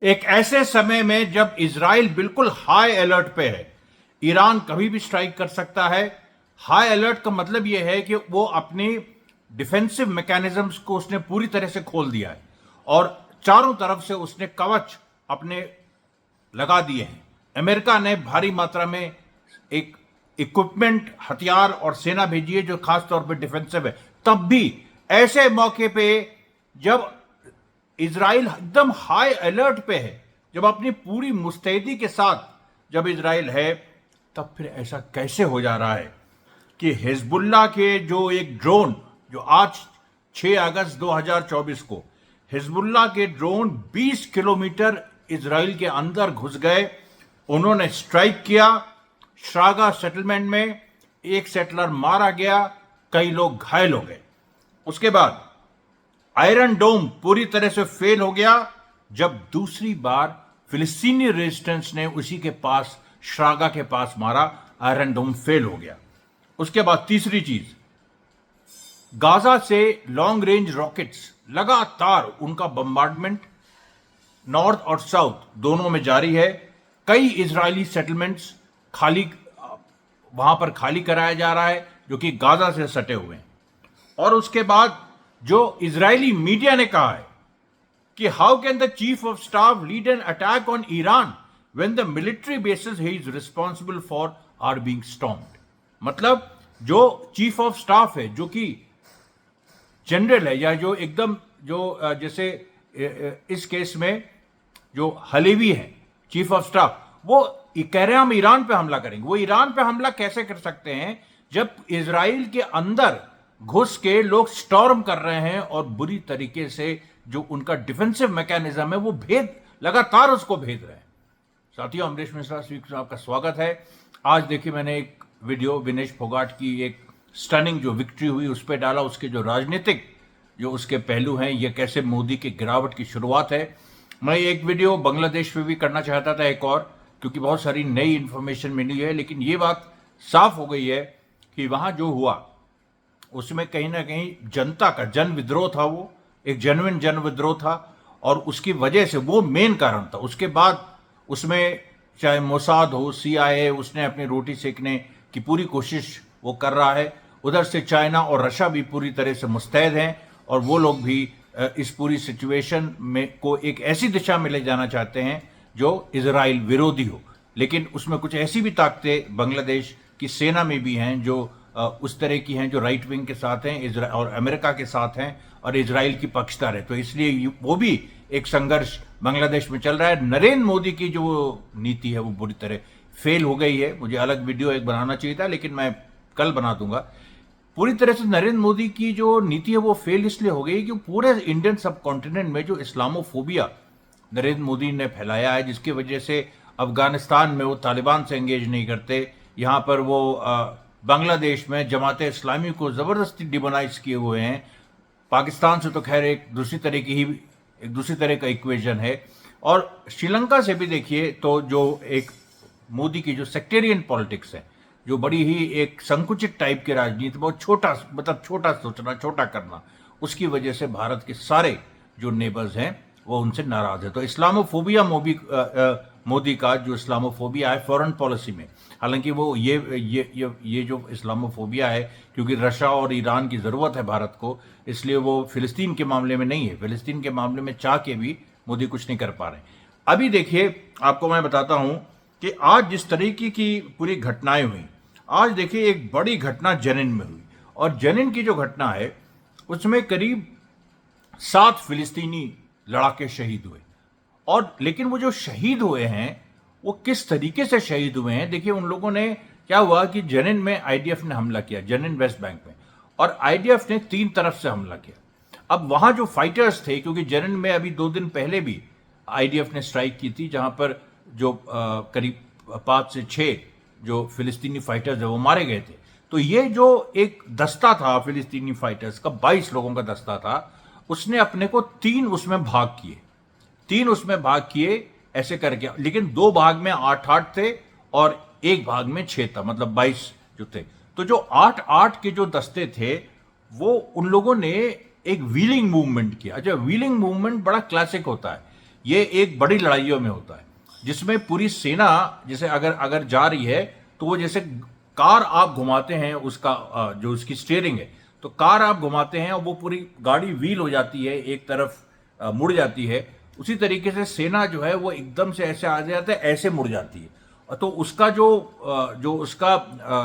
एक ऐसे समय में जब इजराइल बिल्कुल हाई अलर्ट पे है, ईरान कभी भी स्ट्राइक कर सकता है। हाई अलर्ट का मतलब यह है कि वो अपनी डिफेंसिव मैकेनिज्म्स को उसने पूरी तरह से खोल दिया है और चारों तरफ से उसने कवच अपने लगा दिए हैं। अमेरिका ने भारी मात्रा में एक इक्विपमेंट, हथियार और सेना भेजी है जो खास तौर पे डिफेंसिव है। तब भी ऐसे मौके पे जब इजराइल एकदम हाई अलर्ट पे है, जब अपनी पूरी मुस्तैदी के साथ जब इजराइल है, तब फिर ऐसा कैसे हो जा रहा है कि हिजबुल्लाह के जो एक ड्रोन, जो आज 6 अगस्त 2024 को हिजबुल्लाह के ड्रोन 20 किलोमीटर इजराइल के अंदर घुस गए। उन्होंने स्ट्राइक किया। श्रागा सेटलमेंट में एक सेटलर मारा गया, कई लोग घायल हो गए। उसके बाद आयरन डोम पूरी तरह से फेल हो गया जब दूसरी बार फिलिस्तीनी रेजिस्टेंस ने उसी के पास, श्रागा के पास मारा। आयरन डोम फेल हो गया। उसके बाद तीसरी चीज, गाजा से लॉन्ग रेंज रॉकेट्स लगातार उनका बम्बार्डमेंट नॉर्थ और साउथ दोनों में जारी है। कई इजरायली सेटलमेंट्स खाली, वहां पर खाली कराया जा रहा है जो कि गाजा से सटे हुए हैं। और उसके बाद जो इजरायली मीडिया ने कहा है कि how can the chief of staff lead an attack on Iran when the military bases he is responsible for are being stormed. मतलब जो चीफ ऑफ स्टाफ है, जो कि जनरल है, या जो एकदम जो जैसे इस केस में जो हलेवी है, चीफ ऑफ स्टाफ, वो कह रहे हैं हम ईरान पे हमला करेंगे। वो ईरान पे हमला कैसे कर सकते हैं जब इजराइल के अंदर घुस के लोग स्टॉर्म कर रहे हैं और बुरी तरीके से जो उनका डिफेंसिव मैकेनिज्म है वो लगातार उसको भेद रहे हैं। साथियों, अमरीश मिश्रा स्वीक में आपका स्वागत है। आज देखिए, मैंने एक वीडियो विनेश फोगाट की एक स्टनिंग जो विक्ट्री हुई उस पर डाला। उसके जो राजनीतिक जो उसके पहलू हैं, ये कैसे मोदी की गिरावट की शुरुआत है। मैं एक वीडियो बांग्लादेश पे भी करना चाहता था एक और, क्योंकि बहुत सारी नई इंफॉर्मेशन मिली है। लेकिन ये बात साफ हो गई है कि वहां जो हुआ उसमें कहीं ना कहीं जनता का जन विद्रोह था, वो एक जेन्युइन जन विद्रोह था और उसकी वजह से वो मेन कारण था। उसके बाद उसमें चाहे मोसाद हो, CIA, उसने अपनी रोटी सेकने की पूरी कोशिश वो कर रहा है। उधर से चाइना और रशिया भी पूरी तरह से मुस्तैद हैं और वो लोग भी इस पूरी सिचुएशन में को एक ऐसी दिशा में ले जाना चाहते हैं जो इजराइल विरोधी हो। लेकिन उसमें कुछ ऐसी भी ताकतें बांग्लादेश की सेना में भी हैं जो उस तरह की हैं, जो राइट विंग के साथ हैं और अमेरिका के साथ हैं और इजराइल की पक्षधर है। तो इसलिए वो भी एक संघर्ष बांग्लादेश में चल रहा है। नरेंद्र मोदी की जो नीति है वो बुरी तरह फेल हो गई है। मुझे अलग वीडियो एक बनाना चाहिए था, लेकिन मैं कल बना दूंगा। पूरी तरह से नरेंद्र मोदी की जो नीति है वो फेल इसलिए हो गई कि पूरे इंडियन सब कॉन्टिनेंट में जो इस्लामोफोबिया नरेंद्र मोदी ने फैलाया है, जिसकी वजह से अफगानिस्तान में वो तालिबान से एंगेज नहीं करते, यहाँ पर वो बांग्लादेश में जमात इस्लामी को ज़बरदस्ती डिमोनाइज किए हुए हैं। पाकिस्तान से तो खैर एक दूसरी तरह का इक्वेशन है। और श्रीलंका से भी देखिए तो जो एक मोदी की जो सेक्टेरियन पॉलिटिक्स है, जो बड़ी ही एक संकुचित टाइप की राजनीति, बहुत छोटा, मतलब छोटा सोचना, छोटा करना, उसकी वजह से भारत के सारे जो नेबर्स हैं वो उनसे नाराज है। तो इस्लामोफोबिया मोदी का जो इस्लामोफोबिया है फॉरेन पॉलिसी में, हालांकि वो ये जो इस्लामोफोबिया है, क्योंकि रशिया और ईरान की ज़रूरत है भारत को, इसलिए वो फिलिस्तीन के मामले में नहीं है। फिलिस्तीन के मामले में चाह के भी मोदी कुछ नहीं कर पा रहे। अभी देखिए, आपको मैं बताता हूं कि आज जिस तरीके की पूरी घटनाएं हुई, आज देखिए एक बड़ी घटना जनिन में हुई। और जनिन की जो घटना है उसमें करीब 7 फिलिस्तीनी लड़ाके शहीद हुए। और लेकिन वो जो शहीद हुए हैं वो किस तरीके से शहीद हुए हैं, देखिए। उन लोगों ने, क्या हुआ कि जनिन में IDF ने हमला किया, जनिन वेस्ट बैंक में, और IDF ने 3 तरफ से हमला किया। अब वहां जो फाइटर्स थे, क्योंकि जनिन में अभी 2 दिन पहले भी IDF ने स्ट्राइक की थी, जहां पर जो करीब 5 से 6 जो फिलिस्तीनी फाइटर्स है वो मारे गए थे। तो ये जो एक दस्ता था फिलिस्तीनी फाइटर्स का, 22 लोगों का दस्ता था, उसने अपने को 3 उसमें भाग किए ऐसे करके। लेकिन 2 भाग में 8-8 थे और एक भाग में 6 था, मतलब 22 जो थे। तो जो 8-8 के जो दस्ते थे वो उन लोगों ने एक व्हीलिंग मूवमेंट किया। अच्छा, व्हीलिंग मूवमेंट बड़ा क्लासिक होता है। ये एक बड़ी लड़ाइयों में होता है, जिसमें पूरी सेना जैसे अगर अगर जा रही है, तो वो जैसे कार आप घुमाते हैं उसका जो उसकी स्टीयरिंग है, तो कार आप घुमाते हैं और वो पूरी गाड़ी व्हील हो जाती है, एक तरफ मुड़ जाती है। उसी तरीके से सेना जो है वो एकदम से ऐसे आ जाता है, ऐसे मुड़ जाती है। और तो उसका जो उसका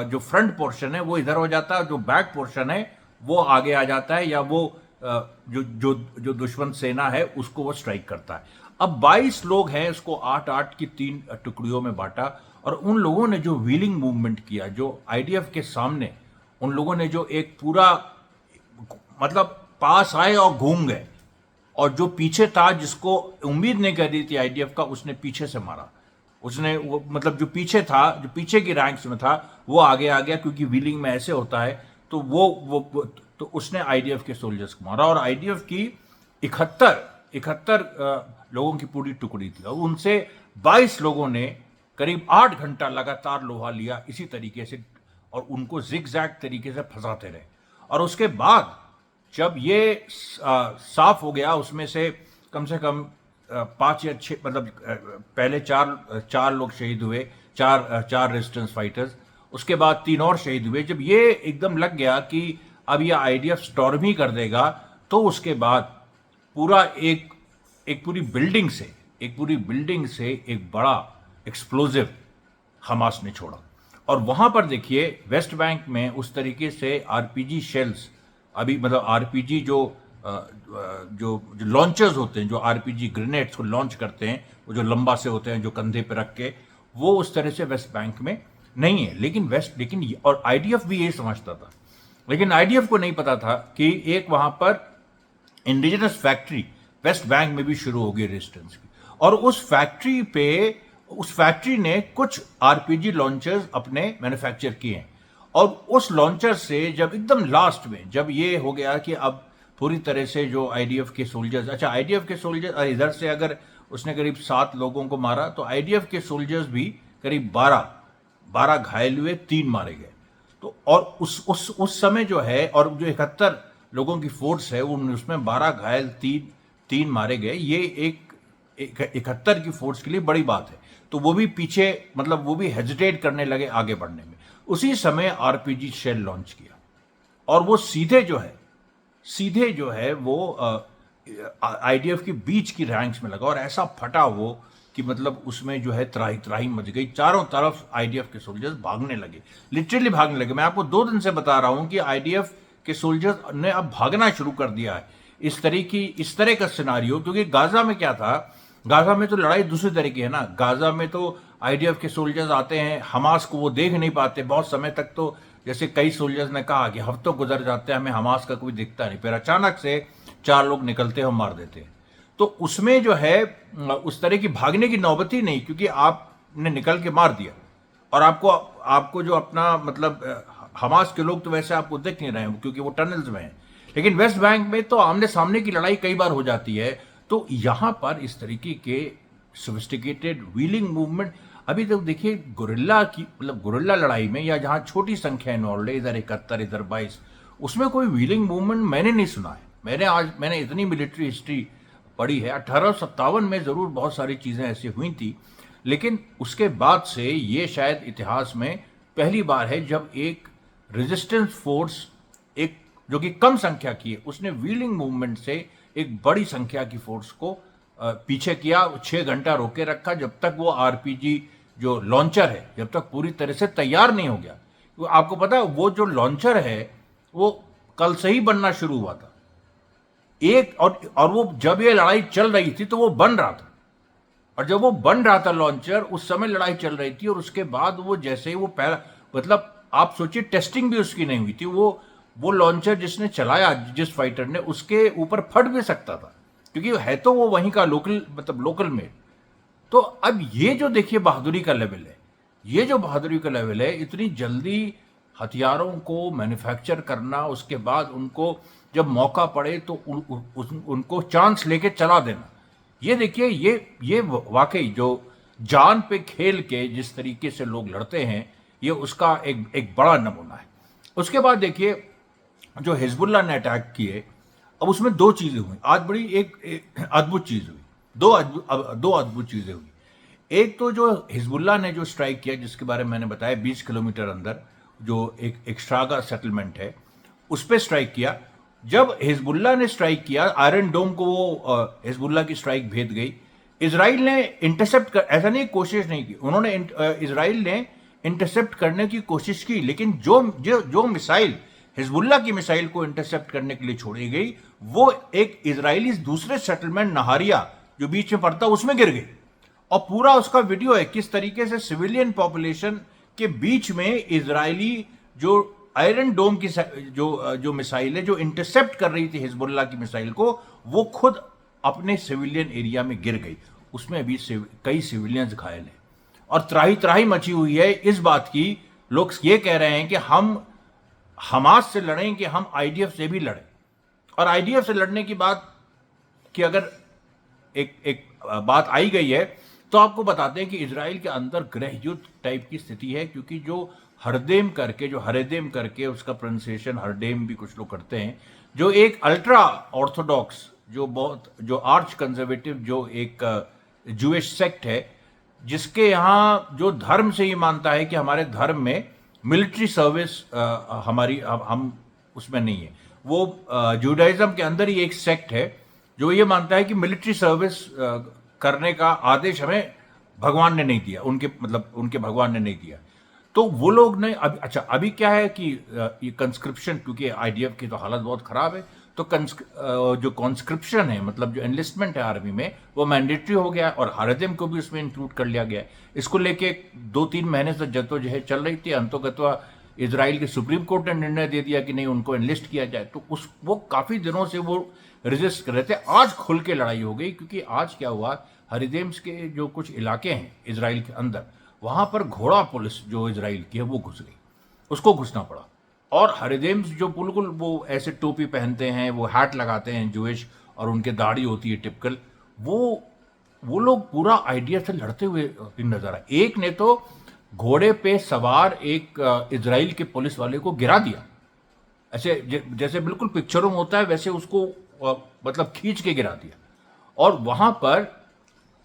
जो फ्रंट पोर्शन है वो इधर हो जाता है, जो बैक पोर्शन है वो आगे आ जाता है, या वो जो जो जो दुश्मन सेना है उसको वो स्ट्राइक करता है। अब 22 लोग हैं, उसको 8-8 की 3 टुकड़ियों में बांटा, और उन लोगों ने जो व्हीलिंग मूवमेंट किया, जो आईडीएफ के सामने उन लोगों ने जो एक पूरा मतलब पास आए और घूम गए, और जो पीछे था जिसको उम्मीद नहीं कर रही थी आईडीएफ का, उसने पीछे से मारा। उसने वो मतलब जो पीछे था, जो पीछे की रैंक्स में था, वो आगे आ गया, क्योंकि व्हीलिंग में ऐसे होता है। तो वो तो उसने आईडीएफ के सोल्जर्स को मारा, और आईडीएफ की 71 लोगों की पूरी टुकड़ी थी, और उनसे 22 लोगों ने करीब 8 घंटा लगातार लोहा लिया इसी तरीके से, और उनको जिगजैग तरीके से फंसाते रहे। और उसके बाद जब ये साफ हो गया, उसमें से कम 5 या 6 मतलब पहले चार लोग शहीद हुए, चार रेजिस्टेंस फाइटर्स, उसके बाद 3 और शहीद हुए। जब ये एकदम लग गया कि अब ये आईडीएफ स्टॉर्म ही कर देगा, तो उसके बाद पूरा एक पूरी बिल्डिंग से एक बड़ा एक्सप्लोजिव हमास ने छोड़ा। और वहां पर देखिए वेस्ट बैंक में उस तरीके से आरपीजी शेल्स, अभी मतलब आरपीजी जो लॉन्चर्स होते हैं, जो आरपीजी ग्रेनेड्स को लॉन्च करते हैं, वो जो लंबा से होते हैं, जो कंधे पे रख के, वो उस तरह से वेस्ट बैंक में नहीं है। लेकिन और आईडीएफ भी यही समझता था, लेकिन आईडीएफ को नहीं पता था कि एक वहां पर इंडिजिनस फैक्ट्री वेस्ट बैंक में भी शुरू होगी रेजिस्टेंस की, और उस फैक्ट्री ने कुछ आरपीजी लॉन्चर्स अपने मैन्युफैक्चर किए हैं। और उस लॉन्चर से जब एकदम लास्ट में जब ये हो गया कि अब पूरी तरह से जो आईडीएफ के सोल्जर्स, आईडीएफ के सोल्जर्स इधर से अगर उसने करीब 7 लोगों को मारा, तो आईडीएफ के सोल्जर्स भी करीब 12 घायल हुए, 3 मारे गए। तो और उस समय जो है, और जो 71 लोगों की फोर्स है, उसमें 12 घायल, 3 मारे गए, ये एक 71 की फोर्स के लिए बड़ी बात है। तो वो भी पीछे मतलब वो भी हेजिटेट करने लगे आगे बढ़ने में। उसी समय आरपीजी शेल लॉन्च किया, और वो सीधे जो है वो आईडीएफ के बीच की रैंक्स में लगा, और ऐसा फटा वो कि मतलब उसमें जो है त्राही त्राही मच गई। चारों तरफ आईडीएफ के सोल्जर्स भागने लगे, लिटरली भागने लगे। मैं आपको 2 दिन से बता रहा हूं कि आईडीएफ के सोल्जर्स ने अब भागना शुरू कर दिया है। इस तरह का सिनारियो, क्योंकि गाजा में क्या था, गाजा में तो लड़ाई दूसरी तरह की है ना। गाजा में तो आईडीएफ के सोल्जर्स आते हैं, हमास को वो देख नहीं पाते बहुत समय तक। तो जैसे कई सोल्जर्स ने कहा कि हफ्तों गुजर जाते हैं, हमें हमास का कोई दिखता नहीं, फिर अचानक से 4 लोग निकलते हैं और मार देते हैं। तो उसमें जो है उस तरह की भागने की नौबत ही नहीं, क्योंकि आपने निकल के मार दिया, और आपको जो अपना मतलब हमास के लोग तो वैसे आपको देख नहीं रहे हैं, क्योंकि वो टनल्स में हैं। लेकिन वेस्ट बैंक में तो आमने सामने की लड़ाई कई बार हो जाती है। तो यहां पर इस तरीके के सोफिस्टिकेटेड व्हीलिंग मूवमेंट, अभी तक देखिए गुरिल्ला लड़ाई में, या जहां छोटी संख्या इन्वॉल्व है, इधर 71 इधर 22, उसमें कोई व्हीलिंग मूवमेंट मैंने नहीं सुना है। मैंने इतनी मिलिट्री हिस्ट्री पढ़ी है, 1857 में जरूर बहुत सारी चीजें ऐसी हुई थी, लेकिन उसके बाद से ये शायद इतिहास में पहली बार है जब एक रेजिस्टेंस फोर्स, एक जो कि कम संख्या की है, उसने व्हीलिंग मूवमेंट से एक बड़ी संख्या की फोर्स को पीछे किया, 6 घंटा रोके रखा, जब तक वो आरपीजी जो लॉन्चर है जब तक पूरी तरह से तैयार नहीं हो गया। तो आपको पता है वो जो लॉन्चर है वो कल से ही बनना शुरू हुआ था, और वो जब ये लड़ाई चल रही थी तो वो बन रहा था, और जब वो बन रहा था लॉन्चर, उस समय लड़ाई चल रही थी। और उसके बाद वो जैसे ही वो पहला मतलब आप सोचिए टेस्टिंग भी उसकी नहीं हुई थी, वो लॉन्चर जिसने चलाया, जिस फाइटर ने, उसके ऊपर फट भी सकता था, क्योंकि है तो वो वहीं का लोकल मेड। तो अब ये जो देखिए बहादुरी का लेवल है, इतनी जल्दी हथियारों को मैन्युफैक्चर करना, उसके बाद उनको जब मौका पड़े तो उनको चांस लेके चला देना। ये देखिए ये वाकई जो जान पे खेल के जिस तरीके से लोग लड़ते हैं, ये उसका एक बड़ा नमूना है। उसके बाद देखिए जो हिजबुल्लाह ने अटैक किए, अब उसमें 2 चीजें हुई। आज बड़ी एक अद्भुत चीज हुई। दो अद्भुत चीजें हुई। एक तो जो हिजबुल्लाह ने जो स्ट्राइक किया, जिसके बारे में मैंने बताया, 20 किलोमीटर अंदर जो एक श्रागा सेटलमेंट है, उस पर स्ट्राइक किया। जब हिजबुल्लाह ने स्ट्राइक किया, आयरन डोम को वो हिजबुल्लाह की स्ट्राइक भेद गई। इसराइल ने इंटरसेप्ट कर, ऐसा नहीं कोशिश नहीं की उन्होंने, इसराइल ने इंटरसेप्ट करने की कोशिश की, लेकिन जो जो जो मिसाइल हिजबुल्लाह की मिसाइल को इंटरसेप्ट करने के लिए छोड़ी गई, वो एक इजरायली दूसरे सेटलमेंट नहारिया जो बीच में पड़ता उसमें गिर गई। और पूरा उसका वीडियो है किस तरीके से सिविलियन पॉपुलेशन के बीच में इजरायली जो आयरन डोम की जो मिसाइल है जो इंटरसेप्ट कर रही थी हिजबुल्लाह की मिसाइल को, वो खुद अपने सिविलियन एरिया में गिर गई। उसमें अभी कई सिविलियंस घायल हैं और त्राही त्राही मची हुई है इस बात की। लोग ये कह रहे हैं कि हम हमास से लड़ें कि हम आईडीएफ से भी लड़ें। और आईडीएफ से लड़ने की बात कि अगर एक बात आई गई है, तो आपको बताते हैं कि इजराइल के अंदर गृह युद्ध टाइप की स्थिति है, क्योंकि जो हरेदेम करके उसका प्रोनाउंसिएशन हरडेम भी कुछ लोग करते हैं, जो एक अल्ट्रा ऑर्थोडॉक्स जो आर्च कंजर्वेटिव जो एक जूइश सेक्ट है, जिसके यहाँ जो धर्म से ये मानता है कि हमारे धर्म में मिलिट्री सर्विस हम उसमें नहीं है। वो जूडाइज्म के अंदर ही एक सेक्ट है जो ये मानता है कि मिलिट्री सर्विस करने का आदेश हमें भगवान ने नहीं दिया, उनके भगवान ने नहीं दिया। तो वो लोग ने अभी क्या है कि ये कंस्क्रिप्शन, क्योंकि आईडीएफ की तो हालत बहुत खराब है, तो जो कॉन्स्क्रिप्शन है, मतलब जो एनलिस्टमेंट है आर्मी में, वो मैंडेटरी हो गया और हरदम को भी उसमें इंक्लूड कर लिया गया है। इसको लेके 2-3 महीने से जद्दोजहद चल रही थी। अंतोगत्वा इजराइल के सुप्रीम कोर्ट ने निर्णय दे दिया कि नहीं, उनको एनलिस्ट किया जाए। तो वो काफी दिनों से वो रेजिस्ट कर रहे थे। आज खुल के लड़ाई हो गई, क्योंकि आज क्या हुआ, हरिदेम्स के जो कुछ इलाके हैं इजराइल के अंदर, वहां पर घोड़ा पुलिस जो इजराइल की है वो घुस गई, उसको घुसना पड़ा। और हरिदेम्स जो बिल्कुल वो ऐसे टोपी पहनते हैं, वो हैट लगाते हैं जूइश, और उनके दाढ़ी होती है टिपिकल, वो लोग पूरा आइडिया से लड़ते हुए नजर आए। एक ने तो घोड़े पे सवार एक इजराइल के पुलिस वाले को गिरा दिया, ऐसे जैसे बिल्कुल पिक्चरों में होता है वैसे उसको मतलब खींच के गिरा दिया। और वहां पर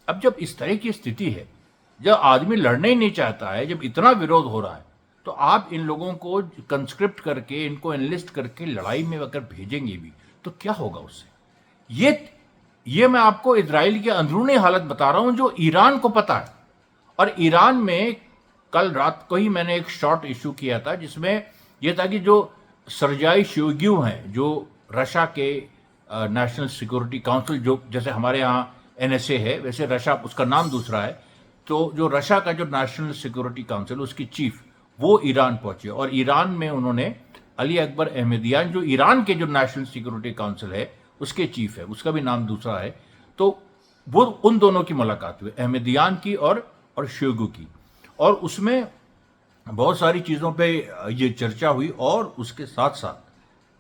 अब जब इस तरह की स्थिति है, जब आदमी लड़ना ही नहीं चाहता है, जब इतना विरोध हो रहा है, तो आप इन लोगों को कंस्क्रिप्ट करके, इनको एनलिस्ट करके लड़ाई में अगर भेजेंगे भी तो क्या होगा उससे। ये मैं आपको इजराइल की अंदरूनी हालत बता रहा हूं जो ईरान को पता है। और ईरान में कल रात को ही मैंने एक शॉर्ट इशू किया था, जिसमें यह था कि जो सरजाई शोग्यू हैं, जो रशिया के नेशनल सिक्योरिटी काउंसिल, जो जैसे हमारे यहाँ एनएसए है, वैसे रशिया उसका नाम दूसरा है, तो जो रशिया का जो नेशनल सिक्योरिटी काउंसिल, उसकी चीफ वो ईरान पहुंचे। और ईरान में उन्होंने अली अकबर अहमदियान, जो ईरान के जो नेशनल सिक्योरिटी काउंसिल है उसके चीफ है, उसका भी नाम दूसरा है, तो वो उन दोनों की मुलाकात हुई, अहमदियान की और शोगू की। और उसमें बहुत सारी चीज़ों पे ये चर्चा हुई। और उसके साथ साथ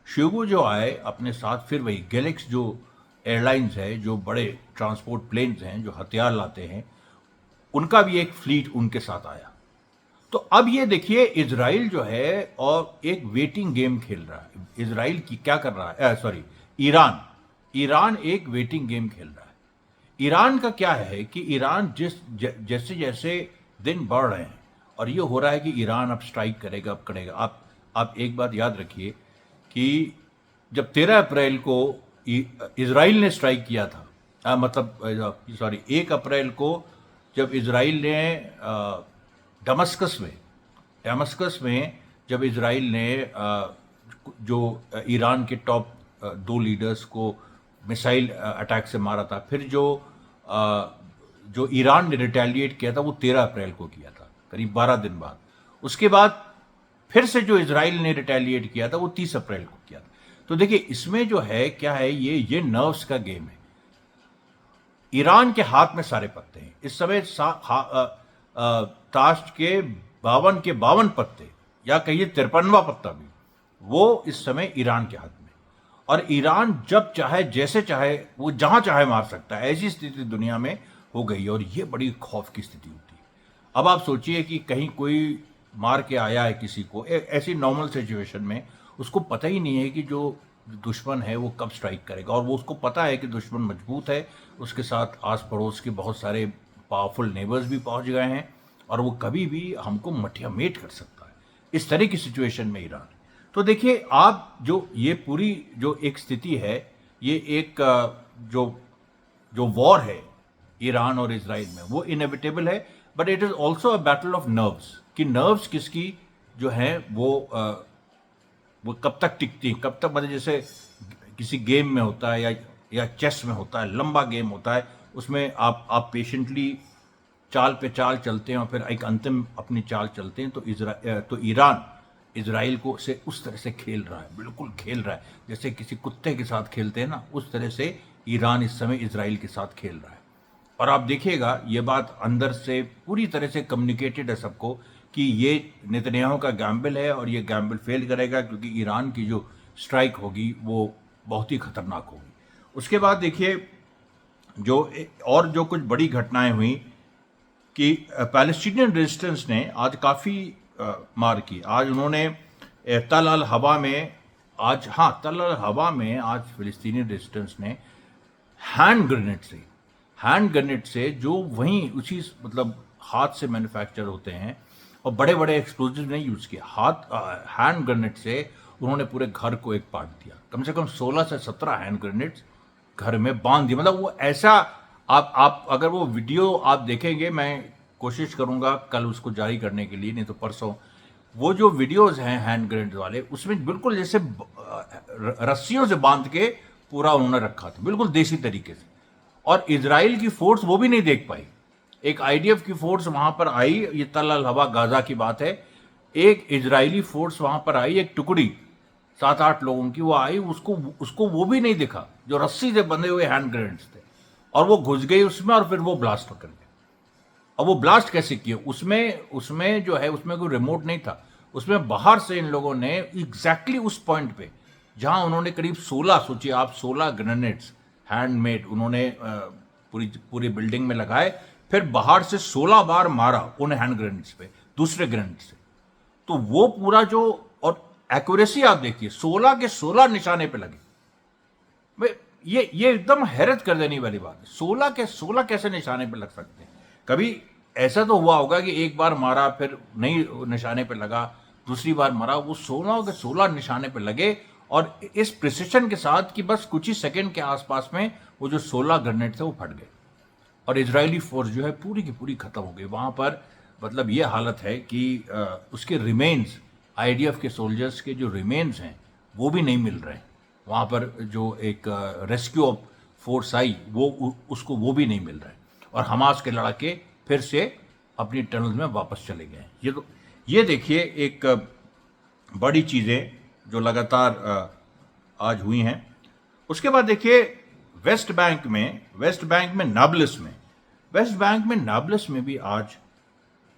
शोगू जो आए अपने साथ, फिर वही गैलेक्स जो एयरलाइंस है, जो बड़े ट्रांसपोर्ट प्लेन्स हैं जो हथियार लाते हैं, उनका भी एक फ्लीट उनके साथ आया। तो अब ये देखिए, इजराइल जो है और एक वेटिंग गेम खेल रहा है। इजराइल की क्या कर रहा है, सॉरी, ईरान एक वेटिंग गेम खेल रहा है। ईरान का क्या है कि ईरान जैसे जैसे दिन बढ़ रहे हैं और ये हो रहा है कि ईरान अब स्ट्राइक करेगा, अब करेगा। आप एक बात याद रखिए कि जब 13 अप्रैल को इजराइल ने स्ट्राइक किया था, मतलब 1 अप्रैल को जब इजराइल ने डमस्कस में जब इजराइल ने जो ईरान के टॉप 2 लीडर्स को मिसाइल अटैक से मारा था, फिर जो ईरान ने रिटेलिएट किया था वो 13 अप्रैल को किया था, करीब 12 दिन बाद। उसके बाद फिर से जो इजराइल ने रिटेलिएट किया था वो 30 अप्रैल को किया था। तो देखिए, इसमें जो है क्या है, ये नर्व्स का गेम है। ईरान के हाथ में सारे पत्ते हैं इस समय। ताश के 52 पत्ते, या कहिए 53वां पत्ता भी, वो इस समय ईरान के हाथ में। और ईरान जब चाहे, जैसे चाहे, वो जहां चाहे मार सकता है। ऐसी स्थिति दुनिया में हो गई और ये बड़ी खौफ की स्थिति होती है। अब आप सोचिए कि कहीं कोई मार के आया है किसी को, ऐसी नॉर्मल सिचुएशन में उसको पता ही नहीं है कि जो दुश्मन है वो कब स्ट्राइक करेगा, और वो उसको पता है कि दुश्मन मजबूत है, उसके साथ आस पड़ोस के बहुत सारे पावरफुल नेबर्स भी पहुंच गए हैं, और वो कभी भी हमको मठियामेट कर सकता है। इस तरह की सिचुएशन में ईरान है। तो देखिए, आप जो ये पूरी जो एक स्थिति है, ये एक जो जो वॉर है ईरान और इसराइल में, वो इनएविटेबल है, but it is also a battle of nerves, कि नर्व्स किसकी जो है वो कब तक टिकती है, कब तक, मतलब जैसे किसी गेम में होता है या चेस में होता है, लंबा गेम होता है, उसमें आप पेशेंटली चाल पे चाल चलते हैं और फिर एक अंतिम अपनी चाल चलते हैं। तो ईरान इसराइल को से उस तरह से खेल रहा है, बिल्कुल खेल रहा है, जैसे किसी कुत्ते के साथ खेलते हैं ना, उस तरह से ईरान इस समय इसराइल के साथ खेल रहा है। और आप देखिएगा, ये बात अंदर से पूरी तरह से कम्युनिकेटेड है सबको कि ये नेतन्याहू का गैम्बल है, और ये गैम्बल फेल करेगा, क्योंकि ईरान की जो स्ट्राइक होगी वो बहुत ही खतरनाक होगी। उसके बाद देखिए, जो कुछ बड़ी घटनाएं हुई कि पैलेस्टीनियन रेजिस्टेंस ने आज काफ़ी मार की। आज उन्होंने तल अल हवा में तल अल हवा में आज फिलिस्तीनी रेजिस्टेंस ने हैंड ग्रेनेड से जो वहीं उसी मतलब हाथ से मैन्युफैक्चर होते हैं, और बड़े बड़े एक्सप्लोजिव नहीं यूज़ किया, हैंड ग्रेनेड से उन्होंने पूरे घर को एक पार्ट दिया। कम से कम 16 से 17 हैंड ग्रेनेड्स घर में बांध दिए। मतलब वो ऐसा, आप अगर वो वीडियो आप देखेंगे, मैं कोशिश करूंगा कल उसको जारी करने के लिए, नहीं तो परसों, वो जो वीडियोस हैं हैंड ग्रेनेड वाले, उसमें बिल्कुल जैसे रस्सियों से बांध के पूरा उन्होंने रखा था, बिल्कुल देसी तरीके से। और इजराइल की फोर्स वो भी नहीं देख पाई। एक आईडीएफ की फोर्स वहां पर आई, ये तल अल हवा गाजा की बात है, एक इजरायली फोर्स वहां पर आई, एक टुकड़ी 7-8 लोगों की वो आई, उसको वो भी नहीं दिखा जो रस्सी से बंधे हुए हैंड ग्रेनेड्स थे, और वो घुस गई उसमें, और फिर वो ब्लास्ट कर गए। और वो ब्लास्ट कैसे किए? उसमें जो है, उसमें कोई रिमोट नहीं था, उसमें बाहर से इन लोगों ने एग्जैक्टली उस पॉइंट पे जहां उन्होंने करीब 16, सोचिए आप, 16 ग्रेनेड्स हैंडमेड उन्होंने पूरी बिल्डिंग में लगाए, फिर बाहर से 16 बार मारा उन हैंड ग्रेनेड्स पे, दूसरे ग्रेनेड से। तो वो पूरा जो, और एक्यूरेसी आप देखिए, 16 के 16 निशाने पे लगे। ये एकदम हैरत कर देने वाली बात है, 16 के 16 कैसे निशाने पे लग सकते हैं? कभी ऐसा तो हुआ होगा कि एक बार मारा, फिर नहीं निशाने पे लगा, दूसरी बार मारा, वो 16 के 16 निशाने पे लगे, और इस प्रिसिशन के साथ कि बस कुछ ही सेकंड के आसपास में वो जो 16 ग्रेनेड थे वो फट गए, और इजरायली फोर्स जो है पूरी की पूरी खत्म हो गई वहां पर। मतलब ये हालत है कि उसके रिमेन्स, आईडीएफ के सोल्जर्स के जो रिमेन्स हैं वो भी नहीं मिल रहे। वहां पर जो एक रेस्क्यू फोर्स आई, उसको वो भी नहीं मिल रहा है, और हमास के लड़ाके फिर से अपनी टनल में वापस चले गए। ये देखिए, एक बड़ी चीज़ें जो लगातार आज हुई हैं। उसके बाद देखिए, वेस्ट बैंक में नाब्लस में भी आज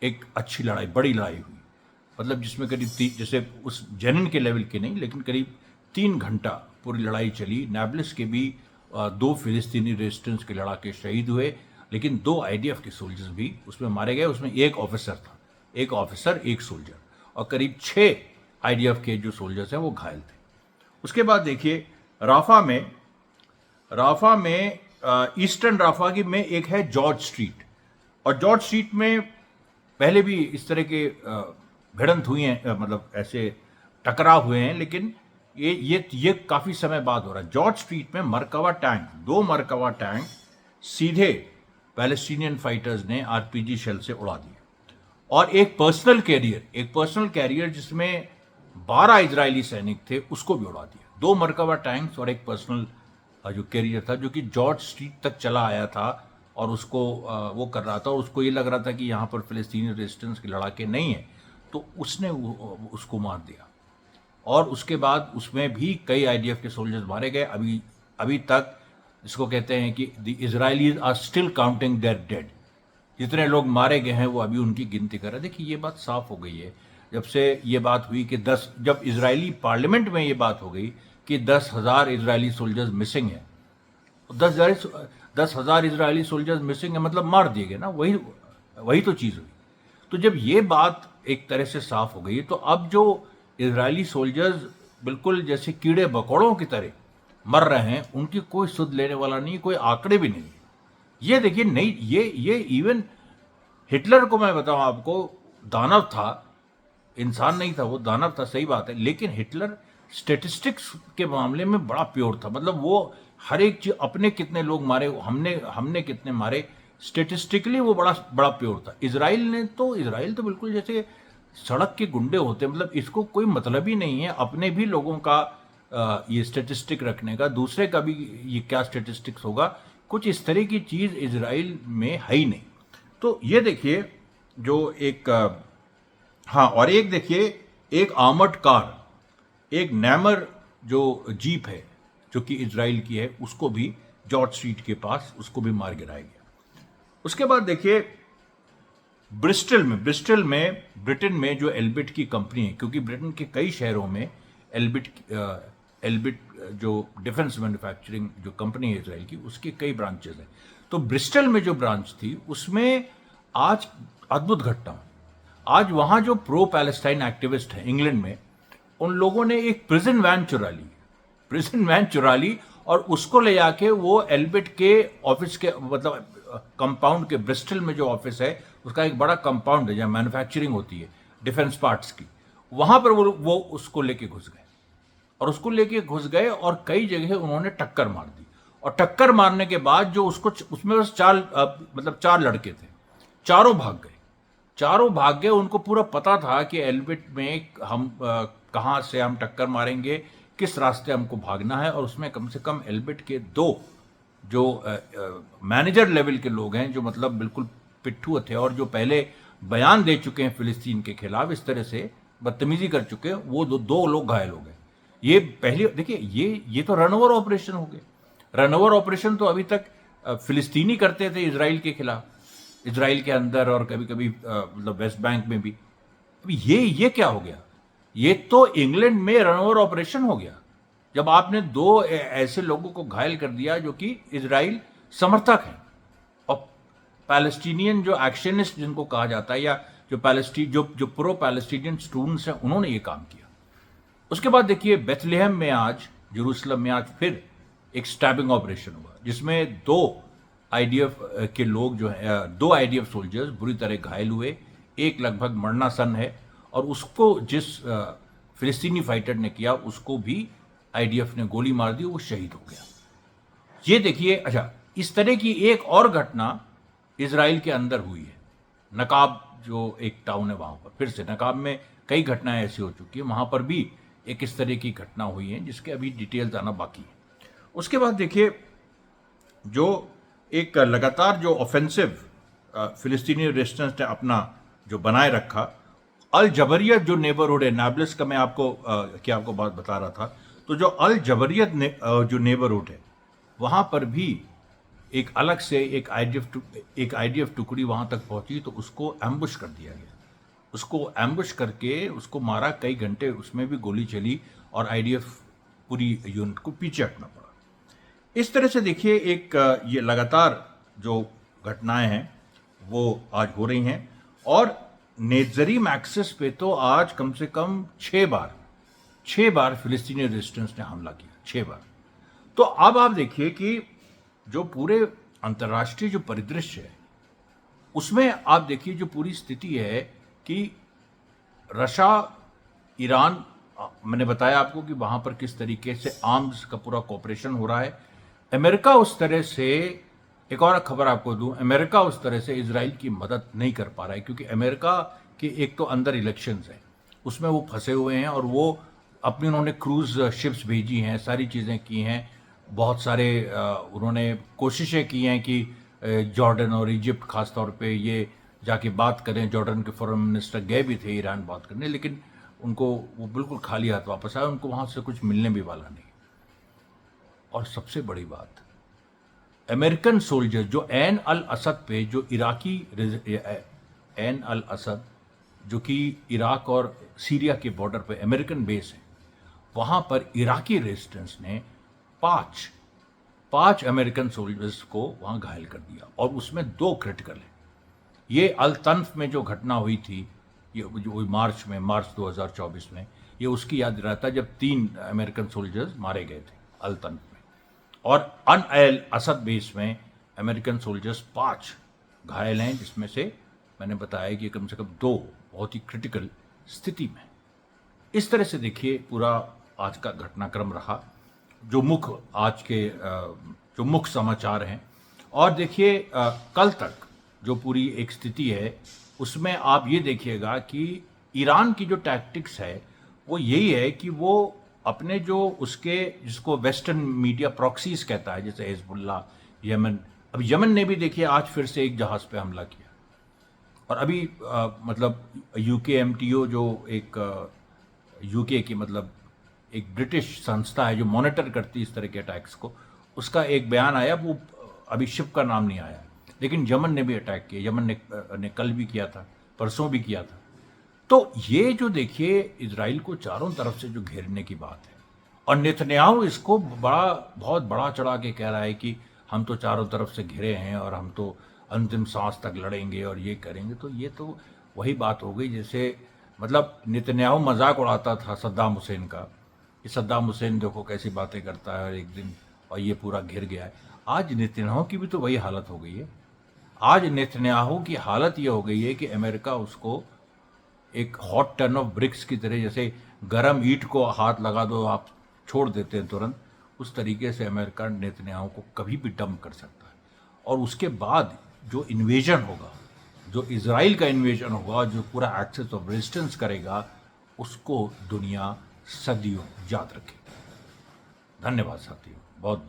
एक अच्छी लड़ाई, बड़ी लड़ाई हुई। मतलब जिसमें करीब जैसे उस जेनिन के लेवल के नहीं, लेकिन करीब 3 घंटा पूरी लड़ाई चली। नाब्लस के भी 2 फिलिस्तीनी रेजिस्टेंस के लड़ाके शहीद हुए, लेकिन 2 आईडीएफ के सोल्जर्स भी उसमें मारे गए। उसमें एक ऑफिसर था, एक सोल्जर, और करीब 6 आईडीएफ के जो सोल्जर्स हैं वो घायल थे। उसके बाद देखिए, राफा में ईस्टर्न राफा की में एक है जॉर्ज स्ट्रीट, और जॉर्ज स्ट्रीट में पहले भी इस तरह के भिड़ंत हुई हैं, मतलब ऐसे टकराव हुए हैं, लेकिन ये काफी समय बाद हो रहा है। जॉर्ज स्ट्रीट में दो मरकवा टैंक सीधे पैलेस्टीनियन फाइटर्स ने आरपीजी शेल से उड़ा दिए, और एक पर्सनल कैरियर जिसमें 12 इजरायली सैनिक थे उसको भी उड़ा दिया। 2 मरकवा टैंक्स और एक पर्सनल जो कैरियर था, जो कि जॉर्ज स्ट्रीट तक चला आया था, और उसको वो कर रहा था, और उसको ये लग रहा था कि यहाँ पर फिलिस्तीनी रेजिस्टेंस के लड़ाके नहीं है, तो उसने उसको मार दिया। और उसके बाद उसमें भी कई आईडीएफ के सोल्जर्स मारे गए। अभी तक इसको कहते हैं कि the Israelis are still counting their dead. जितने लोग मारे गए हैं वो अभी उनकी गिनती कर रहे हैं। देखिए, ये बात साफ हो गई है जब से ये बात हुई कि जब इजरायली पार्लियामेंट में ये बात हो गई कि 10,000 इजरायली सोल्जर्स मिसिंग है। 10,000 इजरायली सोल्जर्स मिसिंग है, मतलब मार दिए गए ना, वही तो चीज़ हुई। तो जब ये बात एक तरह से साफ हो गई, तो अब जो इजरायली सोल्जर्स बिल्कुल जैसे कीड़े मकोड़ों की तरह मर रहे हैं, उनकी कोई सुध लेने वाला नहीं, कोई आंकड़े भी नहीं। ये देखिए, नहीं, ये इवन हिटलर को मैं बताऊं आपको, दानव था, इंसान नहीं था, वो दानव था, सही बात है, लेकिन हिटलर स्टेटिस्टिक्स के मामले में बड़ा प्योर था। मतलब वो हर एक चीज, अपने कितने लोग मारे, हमने हमने कितने मारे, स्टेटिस्टिकली वो बड़ा बड़ा प्योर था। इजराइल तो बिल्कुल जैसे सड़क के गुंडे होते हैं। मतलब इसको कोई मतलब ही नहीं है अपने भी लोगों का ये स्टेटिस्टिक रखने का, दूसरे का भी ये क्या स्टेटिस्टिक्स होगा, कुछ इस तरह की चीज इजराइल में है ही नहीं। तो ये देखिए, जो एक हाँ, और एक देखिए, एक आर्मर्ड कार, एक नैमर जो जीप है, जो कि इजराइल की है, उसको भी जॉर्ज स्ट्रीट के पास उसको भी मार गिराया गया। उसके बाद देखिए, ब्रिस्टल में ब्रिटेन में जो एल्बिट की कंपनी है, क्योंकि ब्रिटेन के कई शहरों में एल्बिट जो डिफेंस मैन्युफैक्चरिंग जो कंपनी है इजराइल की, उसके कई ब्रांचेस हैं। तो ब्रिस्टल में जो ब्रांच थी, उसमें आज अद्भुत घटना हुई। आज वहां जो प्रो पैलेस्टाइन एक्टिविस्ट हैं इंग्लैंड में, उन लोगों ने एक प्रिजन वैन चुरा ली और उसको ले जाके वो एल्बिट के ऑफिस के, मतलब कंपाउंड के, ब्रिस्टल में जो ऑफिस है उसका एक बड़ा कंपाउंड है जहां मैन्युफैक्चरिंग होती है डिफेंस पार्ट्स की, वहां पर वो उसको लेके घुस गए और कई जगह उन्होंने टक्कर मार दी। और टक्कर मारने के बाद जो उसको, उसमें बस चार लड़के थे, चारों भाग गए। उनको पूरा पता था कि एल्बिट में हम कहाँ से हम टक्कर मारेंगे, किस रास्ते हमको भागना है। और उसमें कम से कम एल्बिट के 2 जो मैनेजर लेवल के लोग हैं, जो मतलब बिल्कुल पिट्ठू थे और जो पहले बयान दे चुके हैं फिलिस्तीन के खिलाफ, इस तरह से बदतमीजी कर चुके हैं, वो दो लोग घायल हो गए। ये पहली देखिए, ये तो रनओवर ऑपरेशन हो गए। रनओवर ऑपरेशन तो अभी तक फिलिस्तीनी करते थे इजराइल के खिलाफ, इजराइल के अंदर और कभी कभी मतलब वेस्ट बैंक में भी। ये क्या हो गया? ये तो इंग्लैंड में रनओवर ऑपरेशन हो गया, जब आपने 2 ऐसे लोगों को घायल कर दिया जो कि इजराइल समर्थक हैं, और पैलेस्टीनियन जो एक्शनिस्ट जिनको कहा जाता है, या जो प्रो पैलेस्टीनियन स्टूडेंट्स हैं, उन्होंने ये काम किया। उसके बाद देखिए, बेथलेहम में आज, जेरूसलम में आज फिर एक स्टैबिंग ऑपरेशन हुआ, जिसमें 2 आईडीएफ के लोग जो है, 2 आईडीएफ सोल्जर्स बुरी तरह घायल हुए, एक लगभग मरनासन है, और उसको जिस फिलिस्तीनी फाइटर ने किया, उसको भी आईडीएफ ने गोली मार दी, वो शहीद हो गया। ये देखिए, अच्छा, इस तरह की एक और घटना इजराइल के अंदर हुई है। नकाब जो एक टाउन है, वहां पर फिर से, नकाब में कई घटनाएं ऐसी हो चुकी है, वहां पर भी एक इस तरह की घटना हुई है, जिसके अभी डिटेल्स आना बाकी है। उसके बाद देखिए, जो एक लगातार जो ऑफेंसिव फिलिस्तीनी रेजिस्टेंस ने अपना जो बनाए रखा, अल जबरियत जो नेबरहुड है, नाब्लस का मैं आपको बात बता रहा था, तो जो अल जबरियत जो नेबरहुड है, वहां पर भी एक अलग से एक आईडीएफ टुकड़ी वहां तक पहुंची, तो उसको एम्बुश कर दिया गया। उसको एम्बुश करके उसको मारा, कई घंटे उसमें भी गोली चली और आईडीएफ पूरी यूनिट को पीछे हटना पड़ा। इस तरह से देखिए, एक ये लगातार जो घटनाएं हैं वो आज हो रही हैं। और नेत्जरीम एक्सेस पे तो आज कम से कम 6 बार फिलिस्तीनी रेजिस्टेंस ने हमला किया, 6 बार। तो अब आप देखिए कि जो पूरे अंतर्राष्ट्रीय जो परिदृश्य है, उसमें आप देखिए जो पूरी स्थिति है कि रशिया, ईरान, मैंने बताया आपको कि वहां पर किस तरीके से आर्म्स का पूरा कॉपरेशन हो रहा है। अमेरिका उस तरह से, एक और खबर आपको दूं, अमेरिका उस तरह से इजराइल की मदद नहीं कर पा रहा है, क्योंकि अमेरिका के एक तो अंदर इलेक्शंस है, उसमें वो फंसे हुए हैं, और वो अपनी उन्होंने क्रूज शिप्स भेजी हैं, सारी चीज़ें की हैं, बहुत सारे उन्होंने कोशिशें की हैं कि जॉर्डन और इजिप्ट खास तौर पे ये जाके बात करें। जॉर्डन के फॉरेन मिनिस्टर गए भी थे ईरान बात करने, लेकिन उनको वो बिल्कुल खाली हाथ वापस आए, उनको वहाँ से कुछ मिलने भी वाला नहीं। और सबसे बड़ी बात, अमेरिकन सोल्जर जो ऐन अल असद पे, जो ऐन अल असद जो कि इराक और सीरिया के बॉर्डर पे अमेरिकन बेस है, वहाँ पर इराकी रेजिस्टेंस ने 5 अमेरिकन सोल्जर्स को वहाँ घायल कर दिया, और उसमें 2 क्रिटिकल हैं। ये अल तन्फ में जो घटना हुई थी, ये जो मार्च 2024 में, ये उसकी याद दिलाता है जब 3 अमेरिकन सोल्जर्स मारे गए थे अल्तन में, और अल असद बेस में अमेरिकन सोल्जर्स 5 घायल हैं, जिसमें से मैंने बताया कि कम से कम 2 बहुत ही क्रिटिकल स्थिति में। इस तरह से देखिए पूरा आज का घटनाक्रम रहा, जो मुख्य समाचार हैं। और देखिए कल तक जो पूरी एक स्थिति है उसमें आप ये देखिएगा कि ईरान की जो टैक्टिक्स है वो यही है कि वो अपने जो उसके जिसको वेस्टर्न मीडिया प्रॉक्सीज कहता है, जैसे हिजबुल्लाह, यमन, अब यमन ने भी देखिए आज फिर से एक जहाज पे हमला किया, और अभी मतलब UKMTO जो एक यूके की मतलब एक ब्रिटिश संस्था है जो मॉनिटर करती है इस तरह के अटैक्स को, उसका एक बयान आया, वो अभी शिप का नाम नहीं आया, लेकिन यमन ने भी अटैक किया, यमन ने कल भी किया था, परसों भी किया था। तो ये जो देखिए इजराइल को चारों तरफ से जो घेरने की बात है, और नेतन्याहू इसको बहुत बड़ा चढ़ा के कह रहा है कि हम तो चारों तरफ से घिरे हैं और हम तो अंतिम सांस तक लड़ेंगे और ये करेंगे। तो ये तो वही बात हो गई जैसे मतलब नेतन्याहू मजाक उड़ाता था सद्दाम हुसैन का, कि सद्दाम हुसैन देखो कैसी बातें करता है एक दिन, और ये पूरा घिर गया है। आज नेतन्याहू की भी तो वही हालत हो गई है। आज नेतन्याहू की हालत ये हो गई है कि अमेरिका उसको एक हॉट टन ऑफ ब्रिक्स की तरह, जैसे गरम ईंट को हाथ लगा दो आप छोड़ देते हैं तुरंत, उस तरीके से अमेरिका नेतन्याहू को कभी भी डंप कर सकता है। और उसके बाद जो इन्वेजन होगा, जो इजराइल का इन्वेजन होगा, जो पूरा एक्सेस ऑफ रेजिस्टेंस करेगा, उसको दुनिया सदियों याद रखेगी। धन्यवाद साथियों, बहुत